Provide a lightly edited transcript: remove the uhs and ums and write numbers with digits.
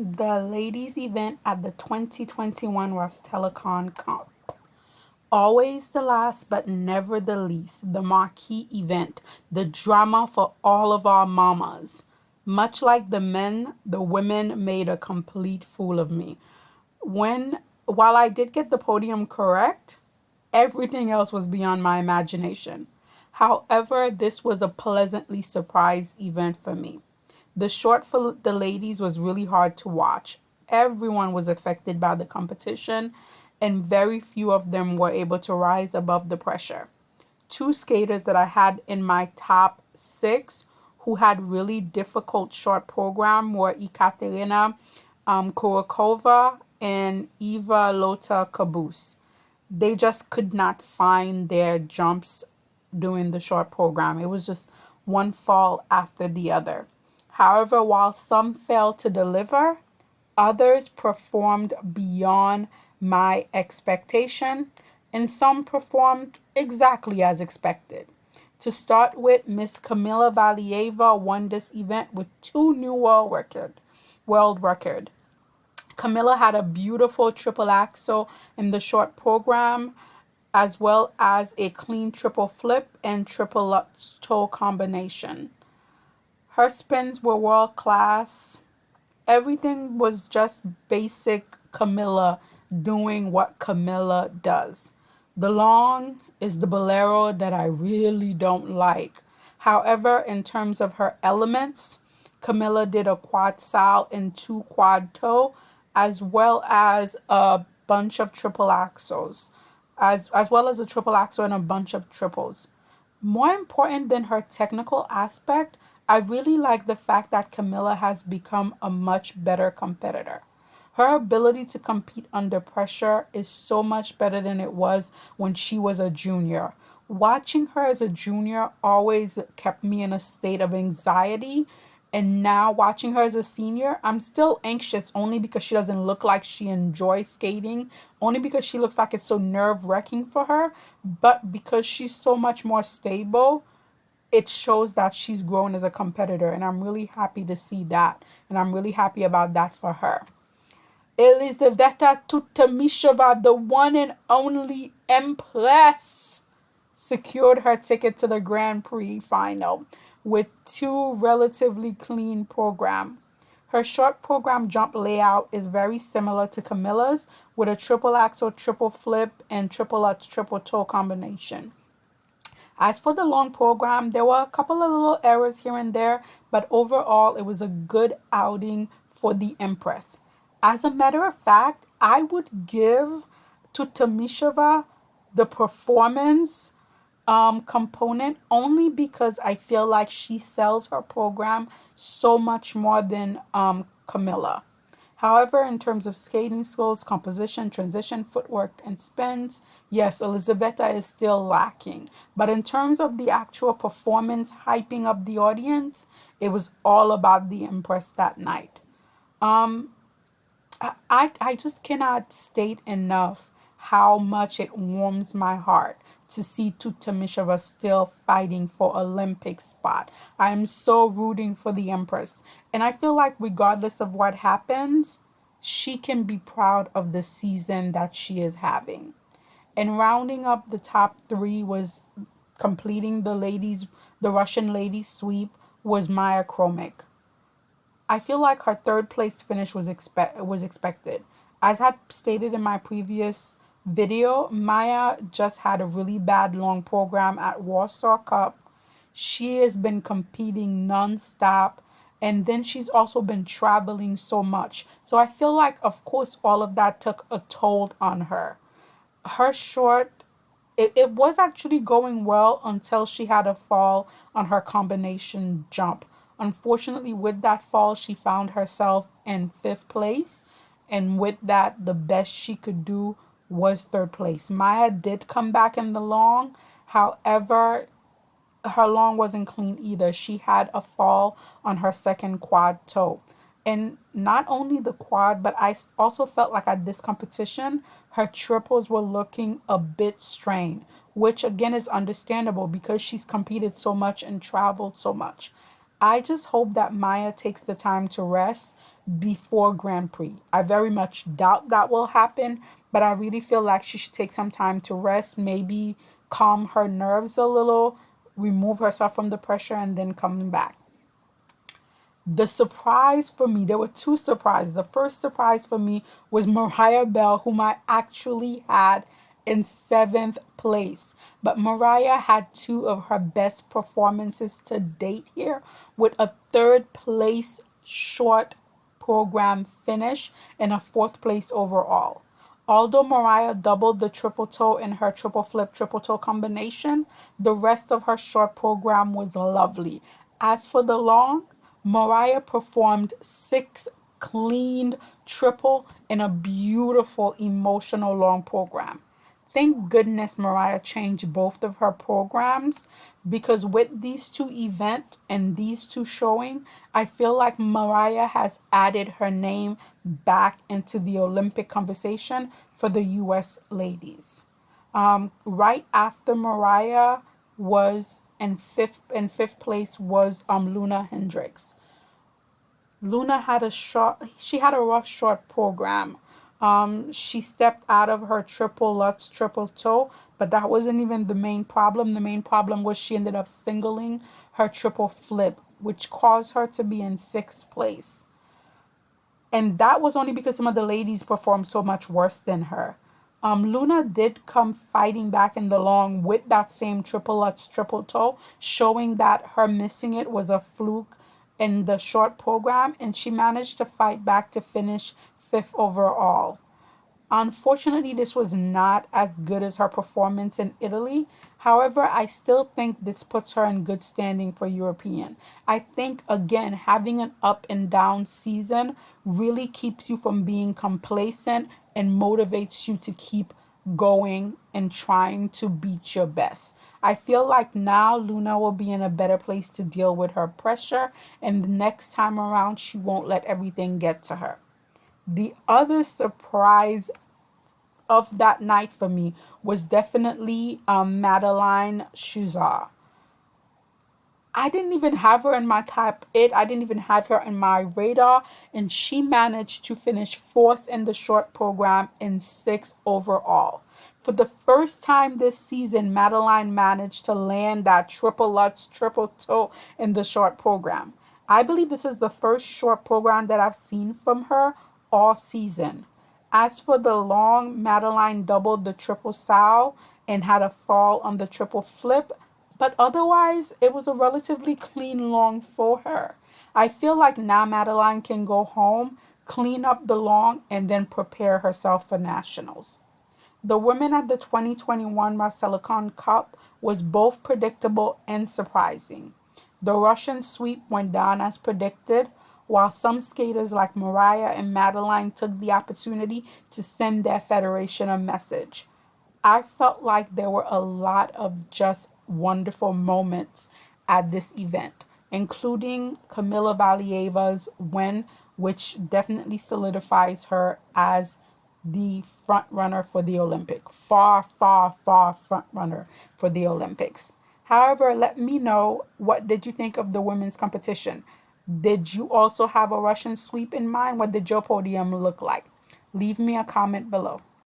The ladies event at the 2021 Rostelecom Cup. Always the last but never the least, the marquee event, the drama for all of our mamas. Much like the men, the women made a complete fool of me. While I did get the podium correct, everything else was beyond my imagination. However, this was a pleasantly surprised event for me. The short for the ladies was really hard to watch. Everyone was affected by the competition, and very few of them were able to rise above the pressure. Two skaters that I had in my top six who had really difficult short program were Ekaterina Kurokova and Eva Lota Caboose. They just could not find their jumps doing the short program. It was just one fall after the other. However, while some failed to deliver, others performed beyond my expectation, and some performed exactly as expected. To start with, Miss Kamila Valieva won this event with two new world record. Camilla had a beautiful triple axel in the short program, as well as a clean triple flip and triple Lutz toe combination. Her spins were world class. Everything was just basic Camilla doing what Camilla does. The long is the bolero that I really don't like. However, in terms of her elements, Camilla did a quad sal and two quad toe, as well as a bunch of triple axels, as well as a triple axel and a bunch of triples. More important than her technical aspect, I really like the fact that Camilla has become a much better competitor. Her ability to compete under pressure is so much better than it was when she was a junior. Watching her as a junior always kept me in a state of anxiety. And now watching her as a senior, I'm still anxious only because she doesn't look like she enjoys skating, only because she looks like it's so nerve wracking for her. But because she's so much more stable, it shows that she's grown as a competitor. And I'm really happy to see that. And I'm really happy about that for her. Elizaveta Tutamisheva, the one and only Empress, secured her ticket to the Grand Prix final with two relatively clean program. Her short program jump layout is very similar to Camilla's with a triple axel, triple flip, and triple Lutz, triple toe combination. As for the long program, there were a couple of little errors here and there, but overall, it was a good outing for the Empress. As a matter of fact, I would give to Tamisheva the performance component only because I feel like she sells her program so much more than Camilla. However, in terms of skating skills, composition, transition, footwork, and spins, yes, Elizaveta is still lacking. But in terms of the actual performance, hyping up the audience, it was all about the Empress that night. Um, I just cannot state enough how much it warms my heart to see Tutamisheva still fighting for Olympic spot. I am so rooting for the Empress. And I feel like regardless of what happens, she can be proud of the season that she is having. And rounding up the top three was completing the Russian ladies sweep was Maya Kromek. I feel like her third place finish was expected. As had stated in my previous video, Maya just had a really bad long program at Warsaw Cup. She has been competing non-stop, and then she's also been traveling so much. So I feel like, of course, all of that took a toll on her. Her short, it was actually going well until she had a fall on her combination jump. Unfortunately, with that fall, she found herself in fifth place. And with that, the best she could do was third place. Maya did come back in the long. However, her long wasn't clean either. She had a fall on her second quad toe. And not only the quad, but I also felt like at this competition, her triples were looking a bit strained, which again is understandable because she's competed so much and traveled so much. I just hope that Maya takes the time to rest before Grand Prix. I very much doubt that will happen, but I really feel like she should take some time to rest, maybe calm her nerves a little, remove herself from the pressure, and then come back. The surprise for me, there were two surprises. The first surprise for me was Mariah Bell, whom I actually had in seventh place. But Mariah had two of her best performances to date here, with a third place short program finish and a fourth place overall. Although Mariah doubled the triple toe in her triple flip, triple toe combination, the rest of her short program was lovely. As for the long, Mariah performed six cleaned triple in a beautiful emotional long program. Thank goodness Mariah changed both of her programs, because with these two events and these two showing, I feel like Mariah has added her name back into the Olympic conversation for the US ladies. Right after Mariah was in fifth place was Luna Hendricks. Luna had she had a rough short program. She stepped out of her triple Lutz triple toe, but that wasn't even the main problem. The main problem was she ended up singling her triple flip, which caused her to be in sixth place. And that was only because some of the ladies performed so much worse than her. Luna did come fighting back in the long with that same triple Lutz triple toe, showing that her missing it was a fluke in the short program, and she managed to fight back to finish fifth overall. Unfortunately, this was not as good as her performance in Italy. However, I still think this puts her in good standing for European. I think, again, having an up and down season really keeps you from being complacent and motivates you to keep going and trying to beat your best. I feel like now Luna will be in a better place to deal with her pressure, and the next time around, she won't let everything get to her. The other surprise of that night for me was definitely Madeline Shuzar. I didn't even have her in my top eight. I didn't even have her in my radar. And she managed to finish fourth in the short program and sixth overall. For the first time this season, Madeline managed to land that triple Lutz, triple toe in the short program. I believe this is the first short program that I've seen from her all season. As for the long, Madeline doubled the triple sow and had a fall on the triple flip, but otherwise, it was a relatively clean long for her. I feel like now Madeline can go home, clean up the long, and then prepare herself for nationals. The women at the 2021 Rostelecom Cup was both predictable and surprising. The Russian sweep went down as predicted, while some skaters like Mariah and Madeline took the opportunity to send their federation a message. I felt like there were a lot of just wonderful moments at this event, including Kamila Valieva's win, which definitely solidifies her as the front runner for the Olympic. Far, far, far front runner for the Olympics. However, let me know, what did you think of the women's competition? Did you also have a Russian sweep in mind? What did your podium look like? Leave me a comment below.